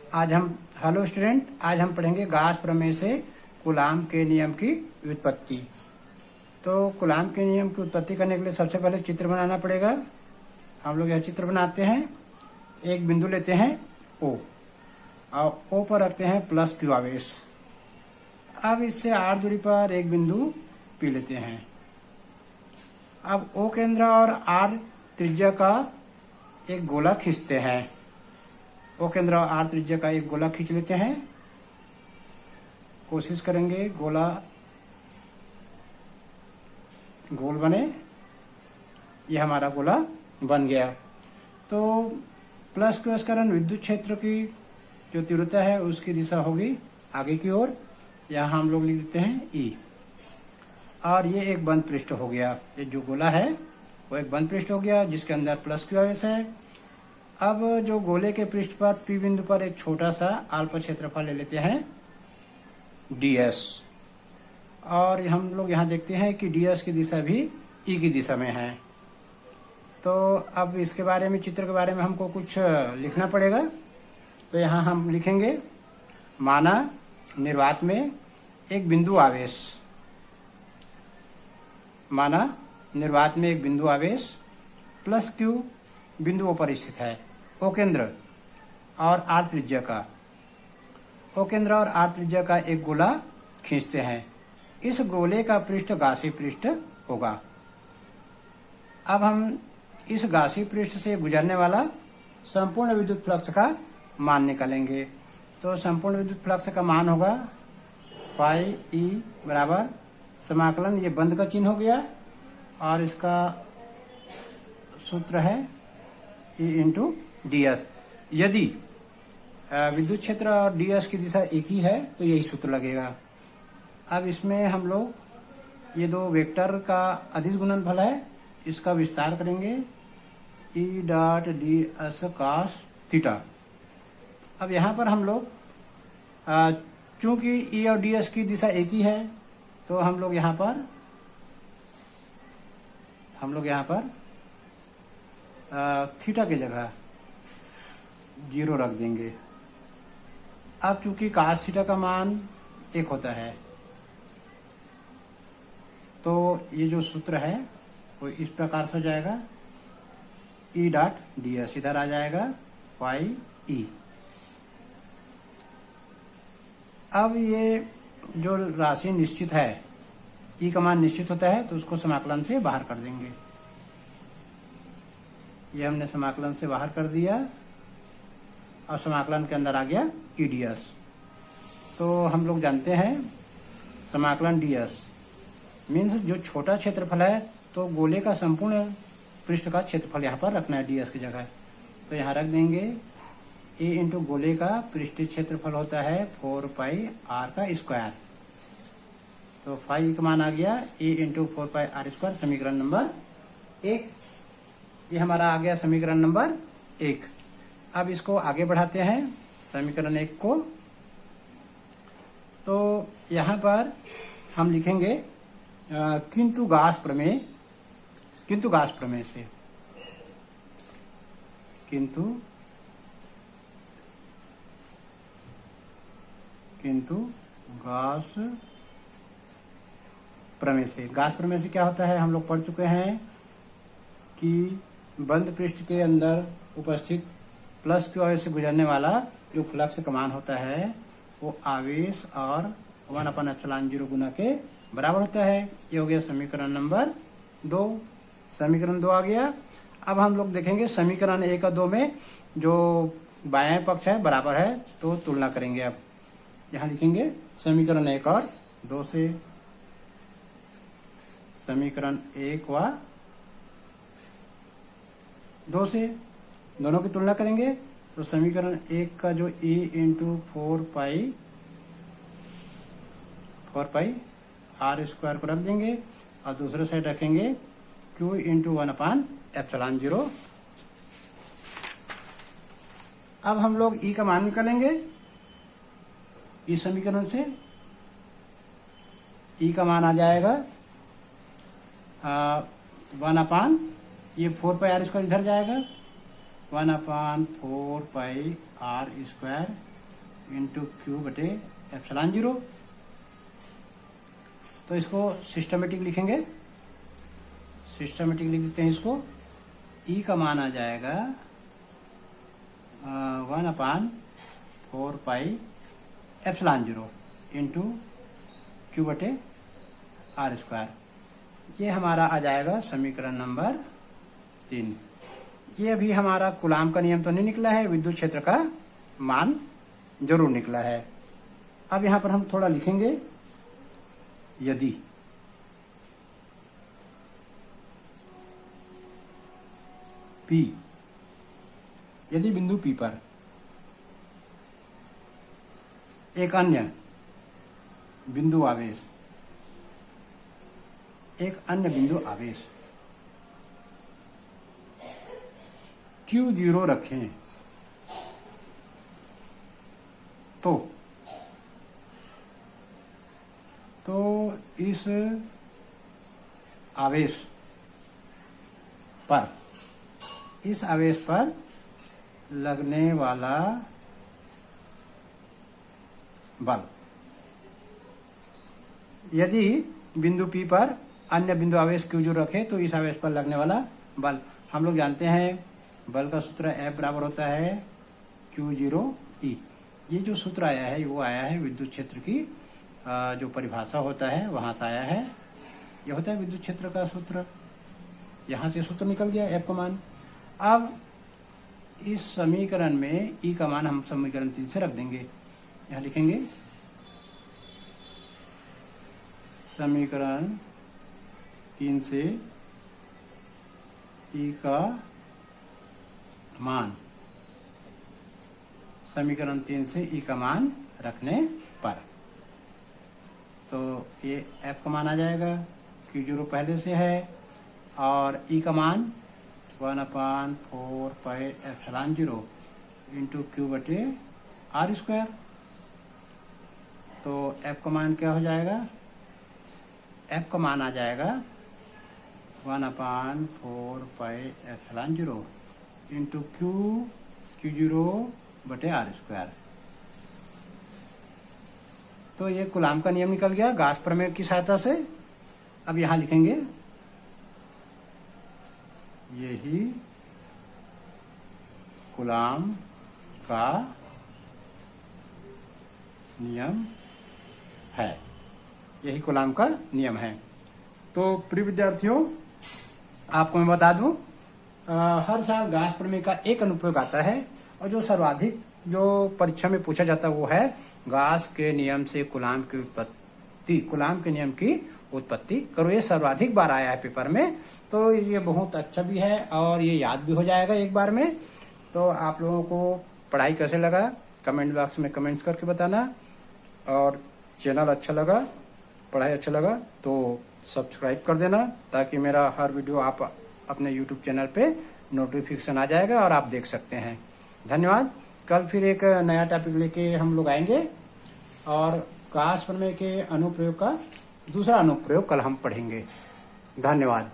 Hello student, आज हम पढ़ेंगे गाउस प्रमेय से कूलाम के नियम की व्युत्पत्ति। तो कूलाम के नियम की उत्पत्ति करने के लिए सबसे पहले चित्र बनाना पड़ेगा। हम लोग यह चित्र बनाते हैं। एक बिंदु लेते हैं O और O पर रखते हैं प्लस Q आवेश। अब इससे R दूरी पर एक बिंदु P लेते हैं। अब O केंद्र और R त्रिज्या का एक गोला खींचते हैं। O केंद्र और R त्रिज्या का एक गोला खींच लेते हैं। कोशिश करेंगे गोला गोल बने। यह हमारा गोला बन गया। तो प्लस Q कारण विद्युत क्षेत्र की जो तीव्रता है उसकी दिशा होगी आगे की ओर। यहाँ हम लोग लिख देते हैं E। और ये एक बंद पृष्ठ हो गया। ये जो गोला है वो एक बंद पृष्ठ हो गया जिसके अंदर प्लस Q आवेश है। अब जो गोले के पृष्ठ पर P बिंदु पर एक छोटा सा अल्प क्षेत्रफल ले लेते हैं ds। और हम लोग यहाँ देखते हैं कि ds की दिशा भी E की दिशा में है। तो अब इसके बारे में, चित्र के बारे में हमको कुछ लिखना पड़ेगा। तो यहाँ हम लिखेंगे, माना निर्वात में एक बिंदु आवेश, माना निर्वात में एक बिंदु आवेश प्लस Q बिंदुओं पर स्थित है। O केंद्र और R त्रिज्या का, O केंद्र और R त्रिज्या का एक गोला खींचते हैं। इस गोले का पृष्ठ गासी पृष्ठ होगा। अब हम इस गासी पृष्ठ से गुजरने वाला संपूर्ण विद्युत फ्लक्स का मान निकालेंगे। तो संपूर्ण विद्युत फ्लक्स का मान होगा फाई E बराबर समाकलन, ये बंद का चिन्ह हो गया और इसका सूत्र है E इंटू ds। यदि विद्युत क्षेत्र और ds की दिशा एक ही है तो यही सूत्र लगेगा। अब इसमें हम लोग ये दो वेक्टर का अदिश गुणनफल है, इसका विस्तार करेंगे E dot ds cos theta. अब यहाँ पर हम लोग चूंकि E और ds की दिशा एक ही है तो हम लोग यहाँ पर थीटा की जगह 0 रख देंगे। अब चूंकि cos थीटा का मान 1 होता है तो ये जो सूत्र है वो इस प्रकार से हो जाएगा, E डॉट ds इधर आ जाएगा फाई E। अब ये जो राशि निश्चित है, E का मान निश्चित होता है तो उसको समाकलन से बाहर कर देंगे। ये हमने समाकलन से बाहर कर दिया और समाकलन के अंदर आ गया E ds। तो हम लोग जानते हैं समाकलन ds मीन्स जो छोटा क्षेत्रफल है तो गोले का संपूर्ण पृष्ठ का क्षेत्रफल यहाँ पर रखना है ds की जगह। तो यहाँ रख देंगे A इंटू गोले का पृष्ठीय क्षेत्रफल होता है 4 पाई r का स्क्वायर। तो फाई का मान आ गया A into 4 pi r square, समीकरण नंबर 1। ये हमारा आ गया समीकरण नंबर 1। अब इसको आगे बढ़ाते हैं समीकरण 1 को। तो यहाँ पर हम लिखेंगे किंतु गाउस प्रमेय से, किंतु गाउस प्रमेय से। गाउस प्रमेय से क्या होता है, हम लोग पढ़ चुके हैं कि बंद पृष्ठ के अंदर उपस्थित प्लस Q आवेश से गुजरने वाला जो फ्लक्स का मान होता है वो आवेश और 1/ε0 गुना के बराबर होता है। ये हो गया समीकरण नंबर 2। समीकरण 2 आ गया। अब हम लोग देखेंगे समीकरण 1 और 2 में जो बायां पक्ष है बराबर है तो तुलना करेंगे। अब यहाँ लिखेंगे समीकरण 1 और 2 से, समीकरण 1 व 2 से दोनों की तुलना करेंगे। तो समीकरण 1 का जो E इंटू 4 पाई r स्क्वायर को रख देंगे और दूसरे साइड रखेंगे Q इंटू 1/ε0। अब हम लोग E का मान निकालेंगे। इस समीकरण से E का मान आ जाएगा 1/, ये 4 पाई r स्क्वायर इधर जाएगा, 1/4 पाई r स्क्वायर इंटू क्यू बटे एप्सिलॉन 0। तो इसको सिस्टमेटिक लिखेंगे, सिस्टमेटिक लिख देते हैं इसको। ई का मान आ जाएगा 1/4 पाई एप्सिलॉन 0 इंटू क्यू बटे r²। ये हमारा आ जाएगा समीकरण नंबर 3। ये अभी हमारा कूलाम का नियम तो नहीं निकला है, विद्युत क्षेत्र का मान जरूर निकला है। अब यहां पर हम थोड़ा लिखेंगे, यदि P, यदि बिंदु P पर एक अन्य बिंदु आवेश, एक अन्य बिंदु आवेश Q0 रखें तो इस आवेश पर लगने वाला बल, यदि बिंदु P पर अन्य बिंदु आवेश Q0 रखे तो इस आवेश पर लगने वाला बल, हम लोग जानते हैं बल का सूत्र F बराबर होता है Q0E। ये जो सूत्र आया है वो आया है विद्युत क्षेत्र की जो परिभाषा होता है वहां से आया है। यह होता है विद्युत क्षेत्र का सूत्र, यहां से सूत्र निकल गया F का मान। अब इस समीकरण में E का मान हम समीकरण 3 से रख देंगे, यहां लिखेंगे समीकरण 3 से E का मान, समीकरण 3 से E का मान रखने पर तो ये F का मान आ जाएगा, Q0 पहले से है और E का मान 1/4 पाई एप्सिलॉन 0 इंटू क्यू बटे r²। तो F का मान क्या हो जाएगा, F का मान आ जाएगा 1/4 पाई एप्सिलॉन 0 इंटू Q0 बटे r²। तो ये कूलाम का नियम निकल गया गाउस प्रमेय की सहायता से। अब यहां लिखेंगे यही कूलाम का नियम है, यही कूलाम का नियम है। तो प्रिय विद्यार्थियों, आपको मैं बता दूं हर साल गाउस प्रमेय का एक अनुप्रयोग आता है और जो सर्वाधिक जो परीक्षा में पूछा जाता है वो है गाउस के नियम से कूलाम की उत्पत्ति, कूलाम के नियम की उत्पत्ति करो। ये सर्वाधिक बार आया है पेपर में, तो ये बहुत अच्छा भी है और ये याद भी हो जाएगा एक बार में। तो आप लोगों को पढ़ाई कैसे लगा कमेंट बॉक्स में कमेंट्स करके बताना, और चैनल अच्छा लगा, पढ़ाई अच्छा लगा तो सब्सक्राइब कर देना ताकि मेरा हर वीडियो आप अपने YouTube चैनल पे नोटिफिकेशन आ जाएगा और आप देख सकते हैं। धन्यवाद। कल फिर एक नया टॉपिक लेके हम लोग आएंगे और गाउस प्रमेय के अनुप्रयोग का दूसरा अनुप्रयोग कल हम पढ़ेंगे। धन्यवाद।